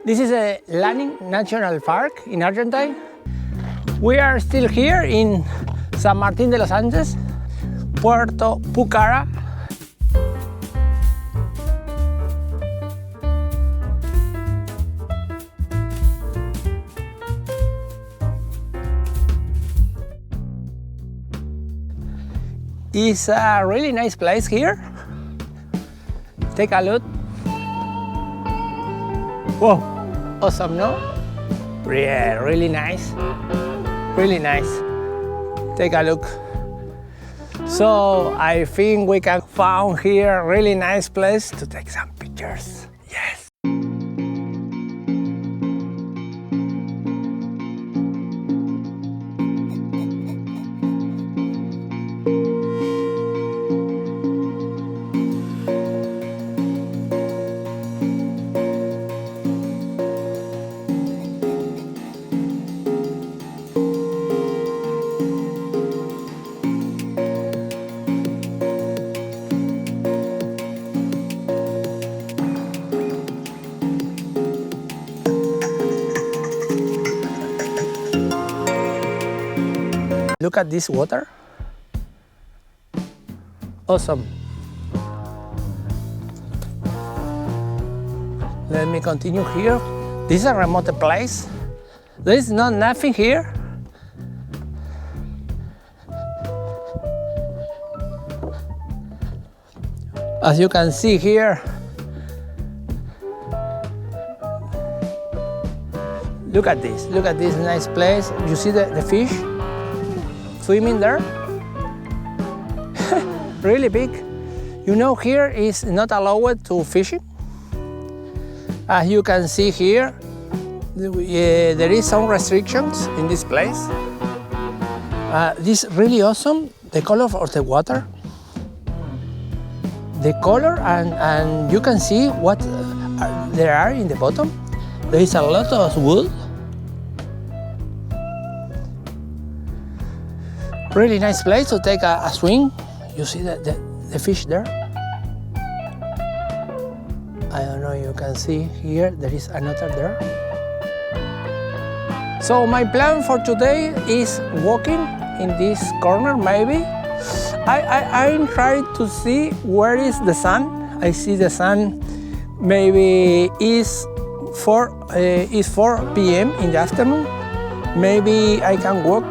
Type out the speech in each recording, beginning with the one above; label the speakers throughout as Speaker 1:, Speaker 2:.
Speaker 1: This is a Lanin National Park in Argentina. We are still here in San Martín de los Andes, Puerto Pucara. It's a really nice place here. Take a look. Whoa, awesome, no? Yeah, really nice. Really nice. Take a look. So I think we can find here a really nice place to take some pictures. Yes. Look at this water. Awesome. Let me continue here. This is a remote place. There is nothing here. As you can see here, look at this nice place. You see the fish swimming there? Really big. You know, here is not allowed to fishing. As you can see here, there is some restrictions in this place. This is really awesome, the color of the water. The color and you can see what there are in the bottom. There is a lot of wood. Really nice place to take a swim. You see the fish there? I don't know, you can see here, there is another there. So my plan for today is walking in this corner maybe. I'm trying to see where is the sun. I see the sun maybe is 4 p.m. in the afternoon. Maybe I can walk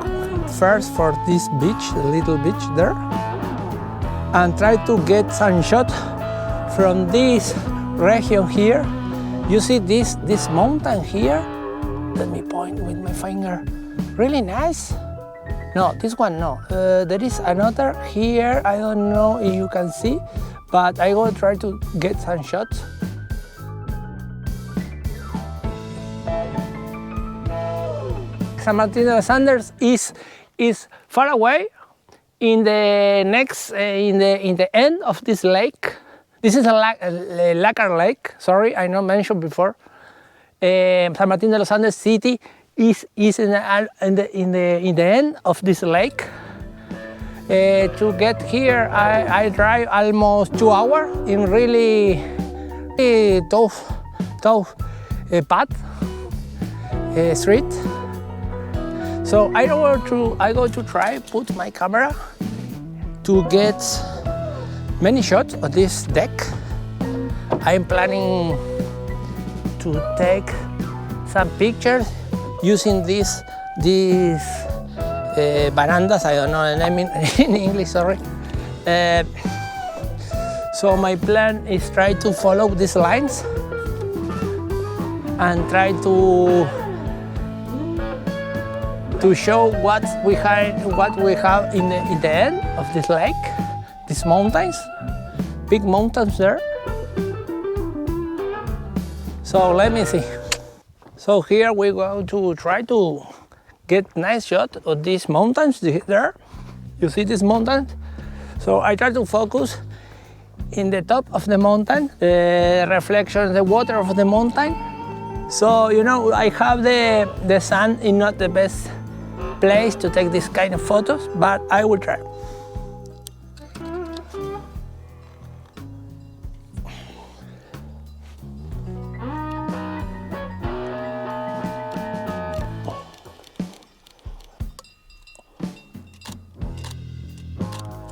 Speaker 1: first for this beach, the little beach there, and try to get some shot from this region here. You see this mountain here? Let me point with my finger. Really nice. No, this one no. There is another here. I don't know if you can see, but I will try to get some shots. San Martín de los Andes is far away in the next in the end of this lake. This is a Lacar Lake. Sorry, I not mentioned before. San Martín de los Andes city is in the end of this lake. To get here, I drive almost 2 hours in really tough path street. So I go to try put my camera to get many shots of this deck. I'm planning to take some pictures using these barandas. I don't know the name in English, sorry. So my plan is try to follow these lines and try to show what we have in the end of this lake, these mountains, big mountains there. So let me see. So here we go to try to get nice shot of these mountains there. You see these mountains? So I try to focus in the top of the mountain, the reflection, the water of the mountain. So you know, I have the sun is not the best place to take this kind of photos, but I will try.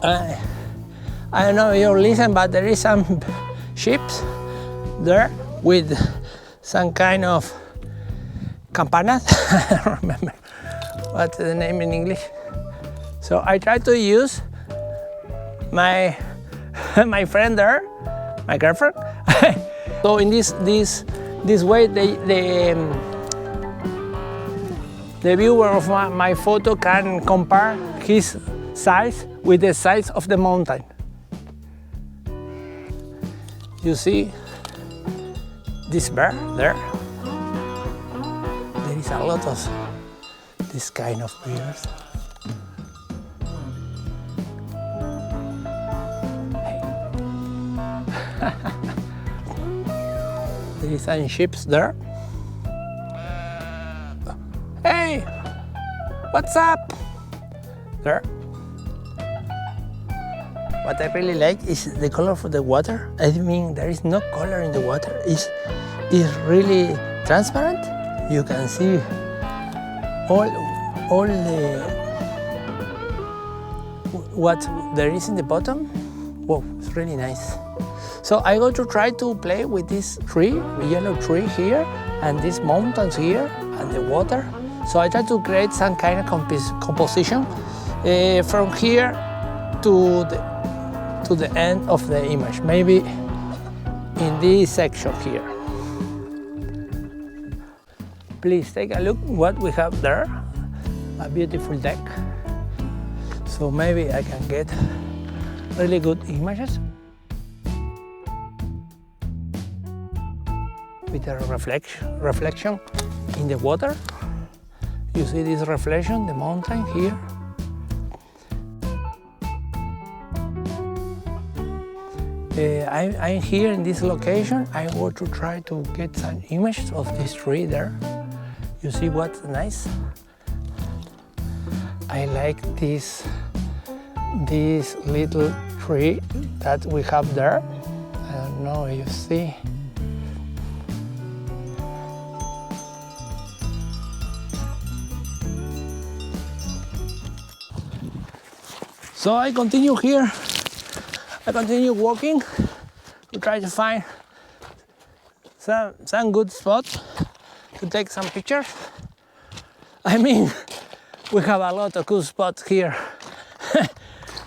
Speaker 1: I don't know if you listen, but there is some ships there with some kind of campanas. I don't remember what's the name in English. So I try to use my my friend there, my girlfriend. So in this way, the viewer of my photo can compare his size with the size of the mountain. You see this bear there? There is a lot of this kind of bears. There is some ships there. Hey, what's up? There. What I really like is the color of the water. I mean, there is no color in the water. It's really transparent. You can see all the what there is in the bottom. Whoa, it's really nice. So I go to try to play with this tree, the yellow tree here, and these mountains here, and the water. So I try to create some kind of composition from here to the end of the image, maybe in this section here. Please take a look what we have there, a beautiful deck. So maybe I can get really good images with a reflection in the water. You see this reflection, the mountain here. I'm here in this location. I want to try to get some images of this tree there. You see what's nice? I like this little tree that we have there. I don't know if you see. So I continue here. I continue walking to try to find some good spot to take some pictures. I mean, we have a lot of good spots here.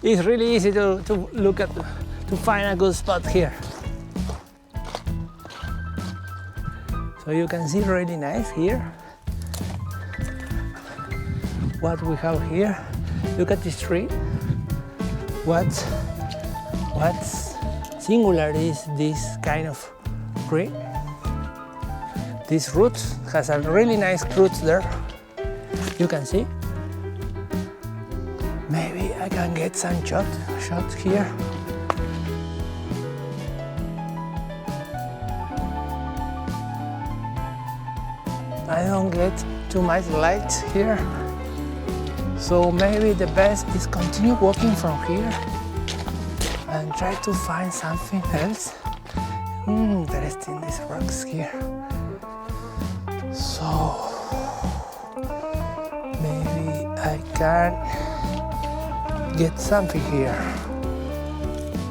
Speaker 1: It's really easy to look at, to find a good spot here. So you can see really nice here. What we have here. Look at this tree. What's singular is this kind of tree. This root has a really nice roots there. You can see. Maybe I can get some shot here. I don't get too much light here. So maybe the best is continue walking from here and try to find something else. Interesting, these rocks here. So maybe I can get something here.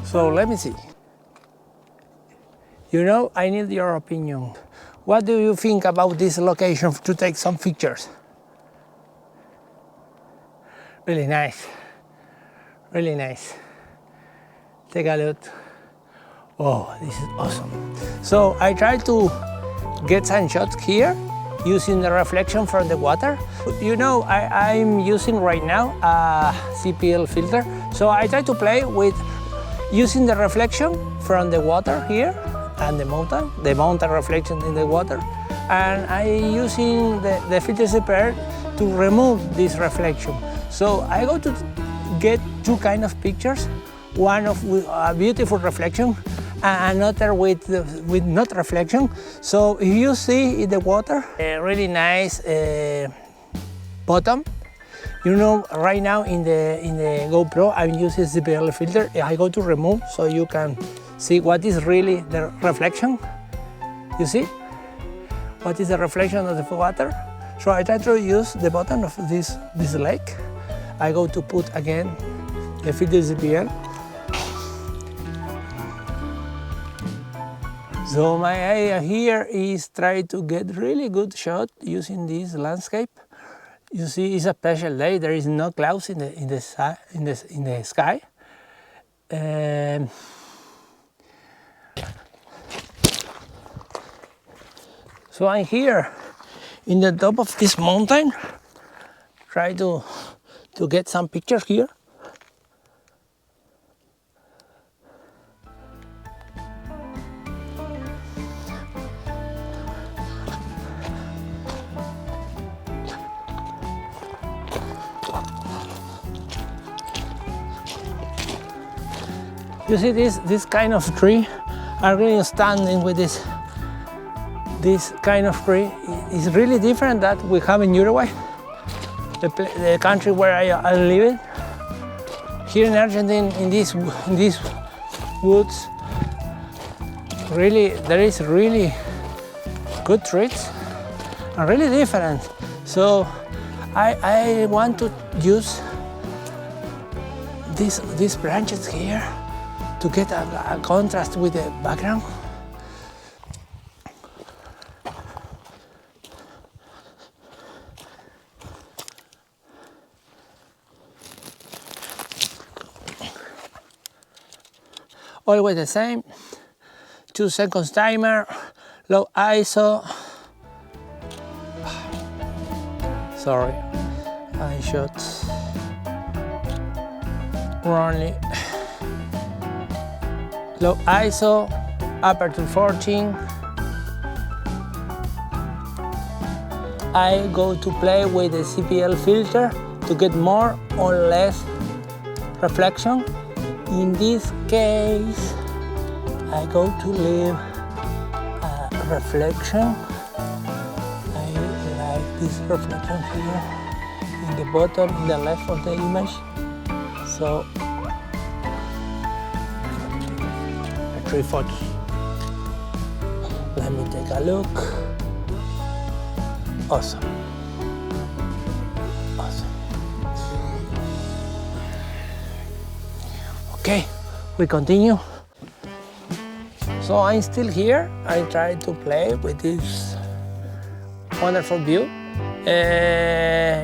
Speaker 1: So let me see. You know, I need your opinion. What do you think about this location to take some pictures? Really nice, really nice. Take a look. Oh, this is awesome. So I try to get some shots here using the reflection from the water. You know, I'm using right now a CPL filter. So I try to play with using the reflection from the water here and the mountain reflection in the water. And I using the filter CPL to remove this reflection. So I go to get two kind of pictures, one of with a beautiful reflection and another with not reflection. So if you see in the water, a really nice bottom. You know, right now in the GoPro, I'm using the CPL filter. I go to remove so you can see what is really the reflection. You see? What is the reflection of the water? So I try to use the bottom of this lake. I go to put again the 50 CPL. So my idea here is try to get really good shot using this landscape. You see, it's a special day. There is no clouds in the sky. So I'm here in the top of this mountain. Try to get some pictures here. You see this kind of tree are really standing with this kind of tree. Is really different that we have in Uruguay, the country where I live in. Here in Argentina, in these woods, really there is really good trees and really different. So I want to use these branches here to get a contrast with the background. Always the same, 2 seconds timer, low ISO. Sorry, I shot wrongly. Low ISO, aperture 14. I go to play with the CPL filter to get more or less reflection. In this case, I go to leave a reflection. I like this reflection here in the bottom, in the left of the image. So, 3 photos. Let me take a look. Awesome. Awesome. Okay, we continue. So I'm still here. I try to play with this wonderful view.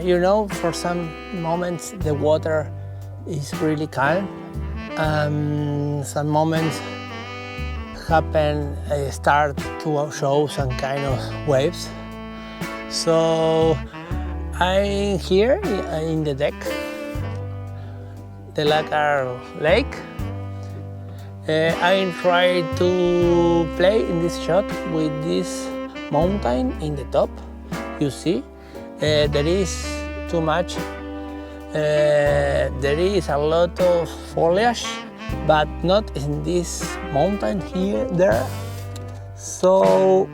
Speaker 1: You know, for some moments the water is really calm. Some moments start to show some kind of waves. So I'm here in the deck, the Lacar Lake. I try to play in this shot with this mountain in the top. You see, there is too much. There is a lot of foliage, but not in this mountain there. So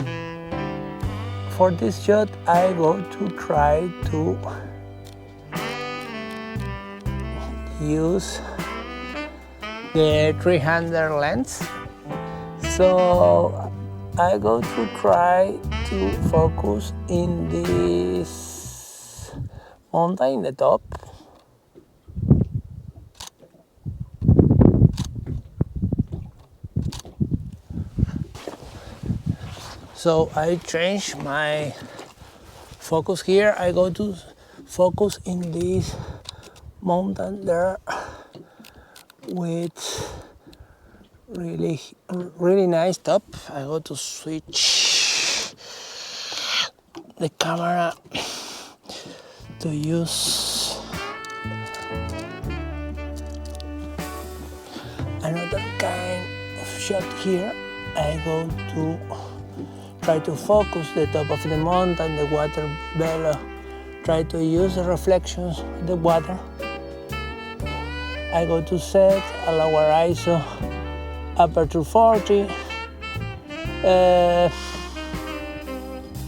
Speaker 1: for this shot, I go to try to use the 300 lens. So I go to try to focus in this mountain, the top. So I change my focus here. I go to focus in this mountain there with really nice top. I go to switch the camera to use another kind of shot here. I go to try to focus the top of the mountain, the water below. Try to use the reflections of the water. I go to set a lower ISO, aperture 40.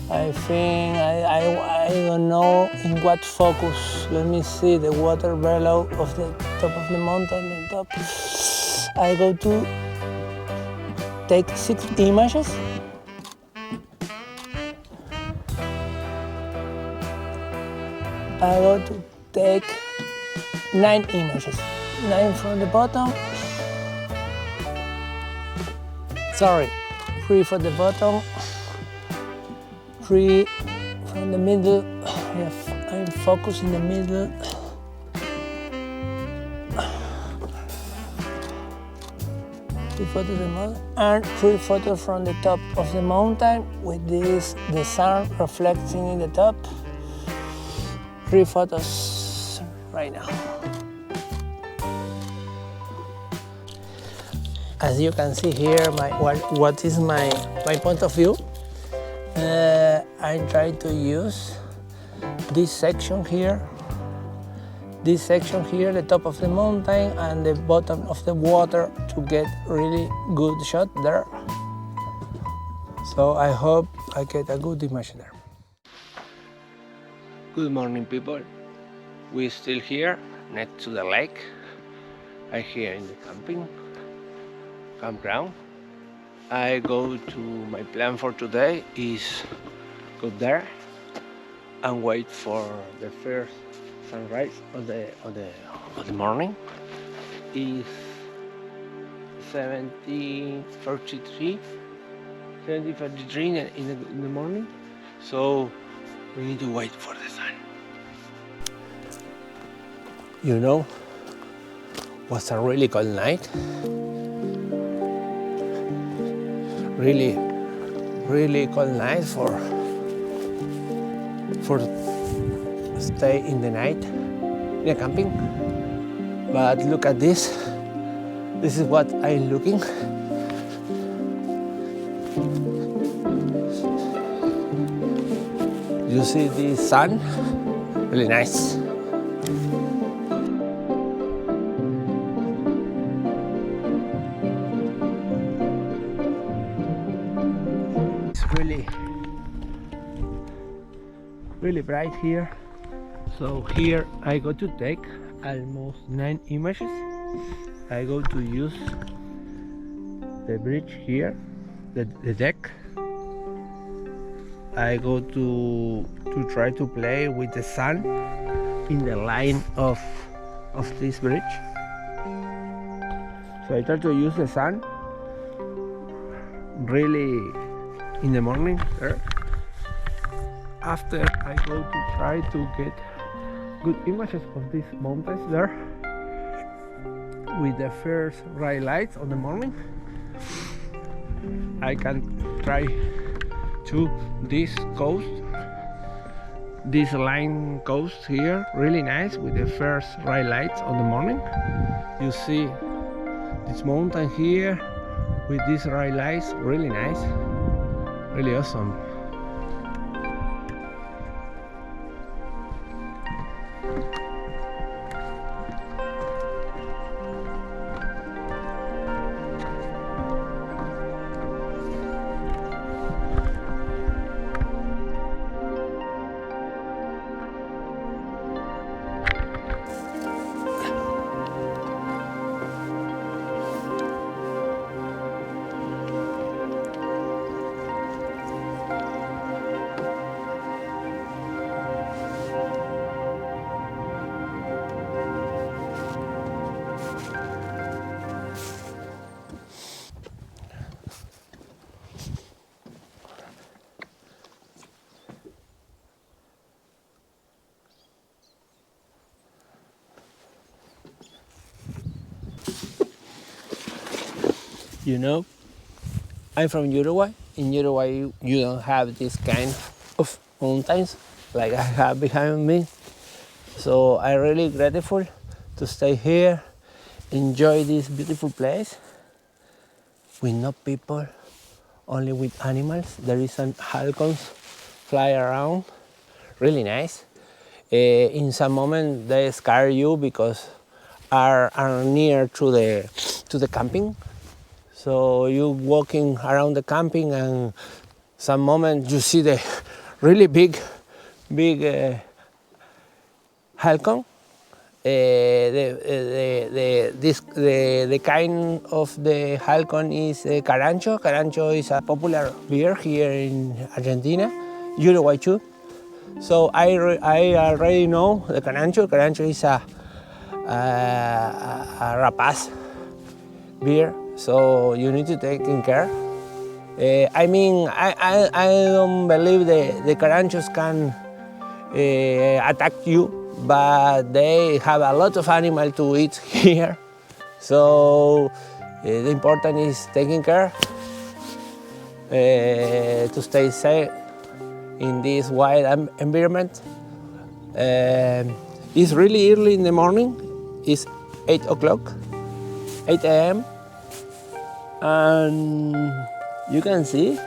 Speaker 1: I think I don't know in what focus. Let me see the water below of the top of the mountain. The top. I go to take 6 images. I go to take 9 images. 9 from the bottom. Sorry, 3 from the bottom, 3 from the middle. Yeah, I'm focused in the middle. Three photos the mountain, and 3 photos from the top of the mountain with this the sun reflecting in the top. 3 photos right now. As you can see here, what is my point of view. I try to use this section here, the top of the mountain and the bottom of the water to get really good shot there. So I hope I get a good image there. Good morning, people. We're still here next to the lake. I'm here in the campground. I go to my plan for today is go there and wait for the first sunrise of the morning. Is 70:43 in the morning, so we need to wait for the sun. You know, was a really cold night. Really cold night for stay in the night in the camping. But look at this. This is what I'm looking. You see the sun? Really nice. Really bright here. So here I go to take almost 9 images. I go to use the bridge here, the deck. I go to try to play with the sun in the line of this bridge. So I try to use the sun really in the morning there. After I go to try to get good images of these mountains there with the first bright lights on the morning. I can try to this coast, this line coast here, really nice with the first bright lights on the morning. You see this mountain here with these bright lights, really nice, really awesome. You know, I'm from Uruguay. In Uruguay, you don't have this kind of mountains like I have behind me. So I'm really grateful to stay here, enjoy this beautiful place with no people, only with animals. There is some falcons fly around, really nice. In some moment they scare you because are near to the camping. So you walking around the camping and some moment you see the really big falcon. The kind of the falcon is Carancho. Carancho is a popular beer here in Argentina, Uruguay too. So I already know the Carancho. Carancho is a a rapaz bear, so you need to take care. I mean, I don't believe the Caranchos can attack you, but they have a lot of animal to eat here. So the important is taking care to stay safe in this wild environment. It's really early in the morning. It's 8 o'clock, 8 a.m. and you can see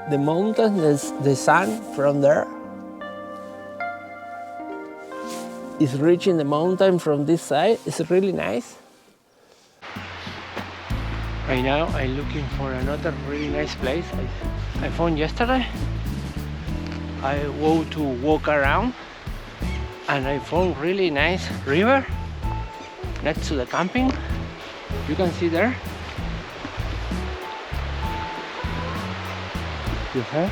Speaker 1: the mountains, the sun from there. It's reaching the mountain from this side. It's really nice. Right now I'm looking for another really nice place I found yesterday. I go to walk around and I found really nice river next to the camping. You can see there. You have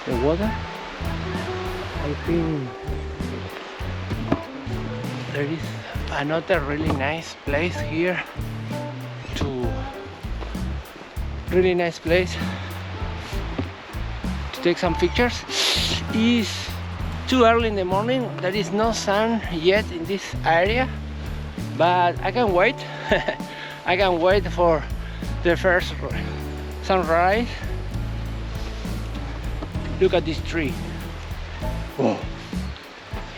Speaker 1: the water. I think there is another really nice place here to take some pictures. It's too early in the morning. There is no sun yet in this area, but I can wait. I can wait for the first sunrise. Look at this tree. Whoa,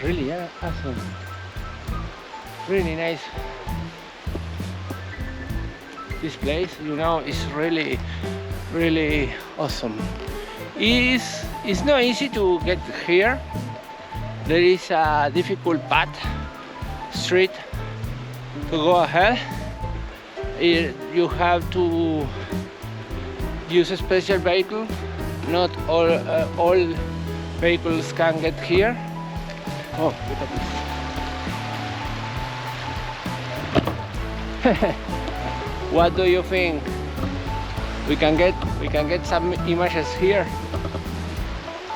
Speaker 1: really awesome. Really nice. This place, you know, is really awesome. It's not easy to get here. There is a difficult path, street to go ahead. You have to use a special vehicle. Not all vehicles can get here. Oh, look at this. What do you think? We can get some images here.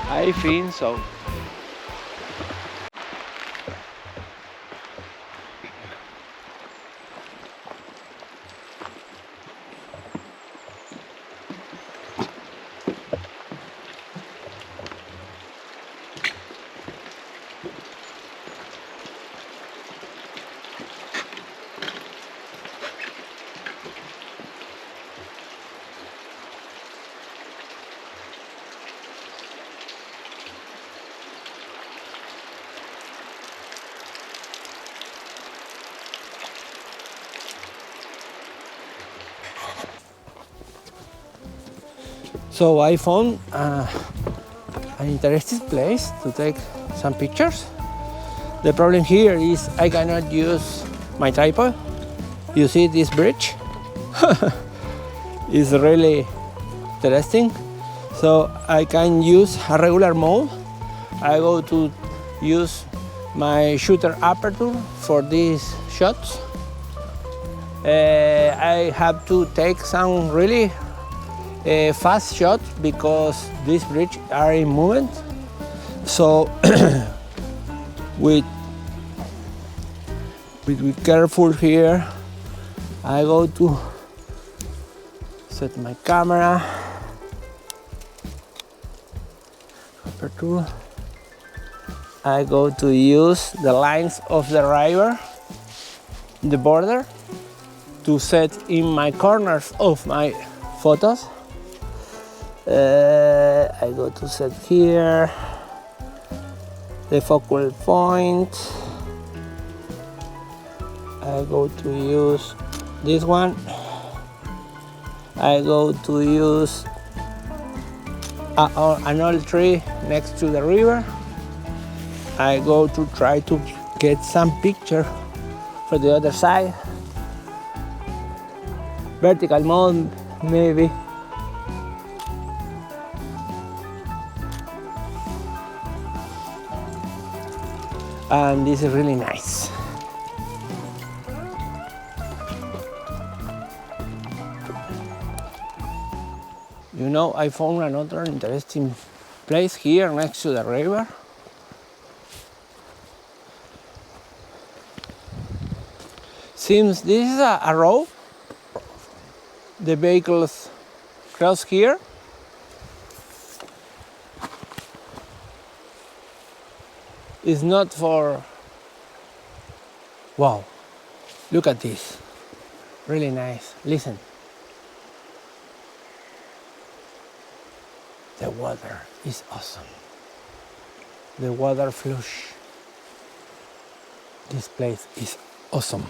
Speaker 1: I think so. So I found an interesting place to take some pictures. The problem here is I cannot use my tripod. You see this bridge? It's really interesting. So I can use a regular mode. I go to use my shooter aperture for these shots. I have to take some really fast shots because these bridges are in movement. So with careful here, I go to set my camera aperture. I go to use the lines of the river, the border, to set in my corners of my photos. I go to set here the focal point. I go to use this one. I go to use an old tree next to the river. I go to try to get some picture for the other side. Vertical mode maybe. And this is really nice. You know, I found another interesting place here next to the river. Since this is a road, the vehicles cross here. It's not for... Wow, look at this. Really nice. Listen. The water is awesome. The water flush. This place is awesome.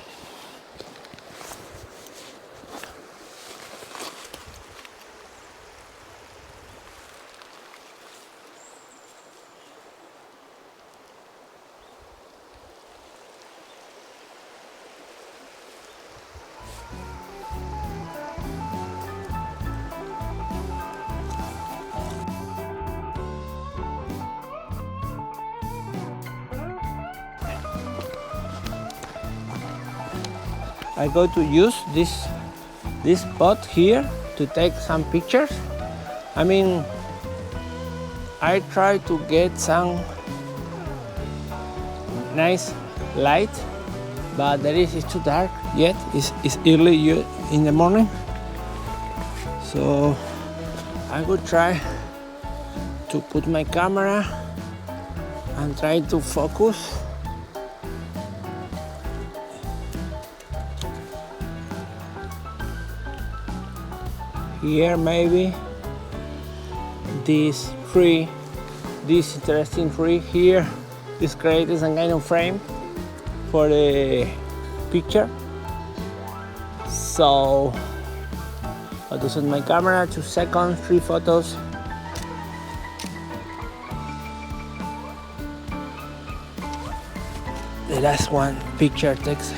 Speaker 1: I go to use this spot here to take some pictures. I mean, I try to get some nice light, but it's too dark yet. It's early in the morning, so I would try to put my camera and try to focus. Here maybe this tree, this interesting tree here is created some kind of frame for the picture. So I will set my camera, 2 seconds, 3 photos. The last one picture takes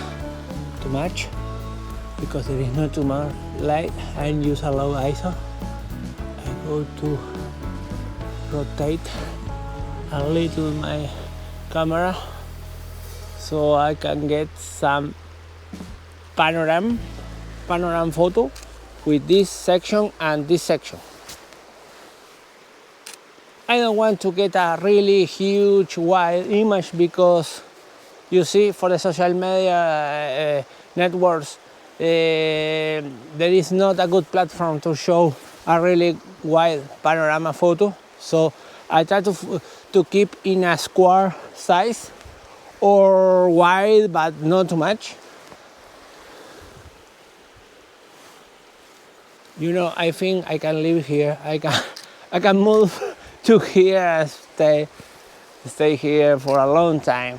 Speaker 1: too much because there is not too much light. I use a low ISO. I go to rotate a little my camera so I can get some panorama photo with this section and this section. I don't want to get a really huge wide image because you see, for the social media networks, there is not a good platform to show a really wide panorama photo. So I try to keep in a square size or wide, but not too much. You know, I think I can live here. I can move to here and stay here for a long time.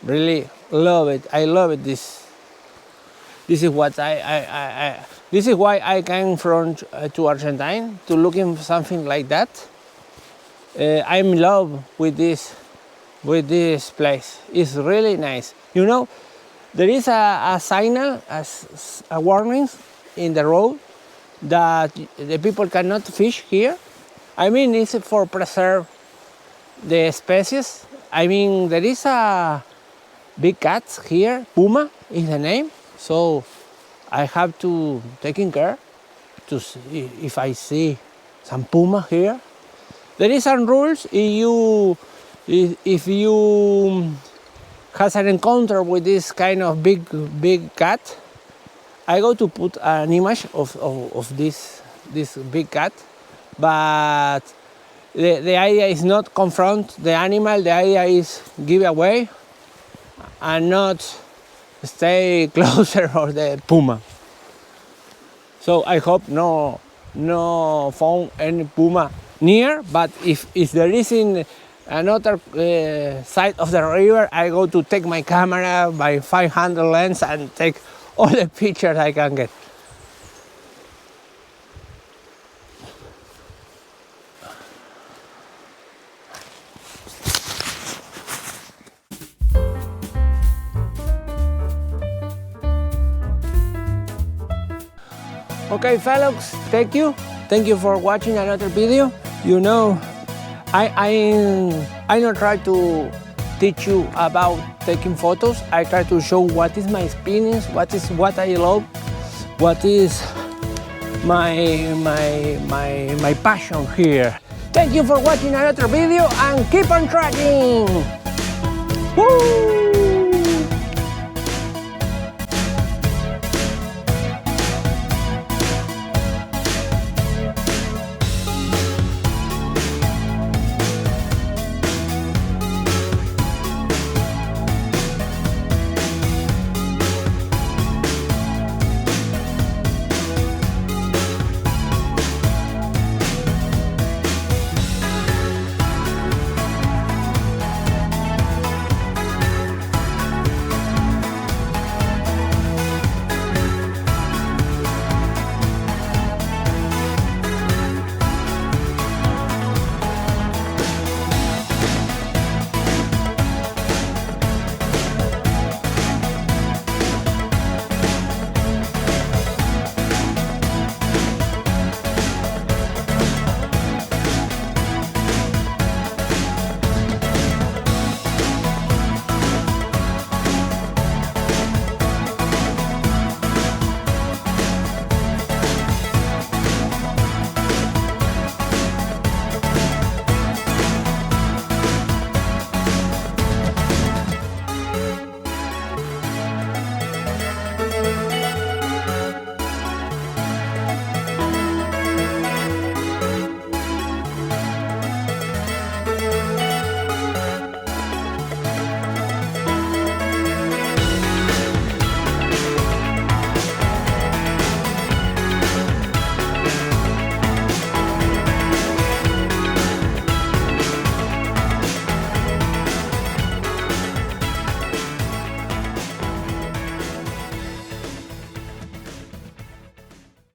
Speaker 1: Really love it. I love it. This is what this is why I came from to Argentina to looking for something like that. I'm in love with this place. It's really nice. You know, there is a signal, a warning in the road that the people cannot fish here. I mean, it's for preserve the species. I mean, there is a big cat here. Puma is the name. So I have to take care to see if I see some puma here. There is some rules. If you has an encounter with this kind of big cat, I go to put an image of this big cat, but the idea is not confront the animal. The idea is give away and not stay closer or the puma. So I hope no found any puma near, but if there is in another side of the river, I go to take my camera by 500 lens and take all the pictures I can get. Okay, fellows, thank you for watching another video. You know, I don't try to teach you about taking photos. I try to show what is my experience, what I love, what is my passion here. Thank you for watching another video and keep on tracking. Woo!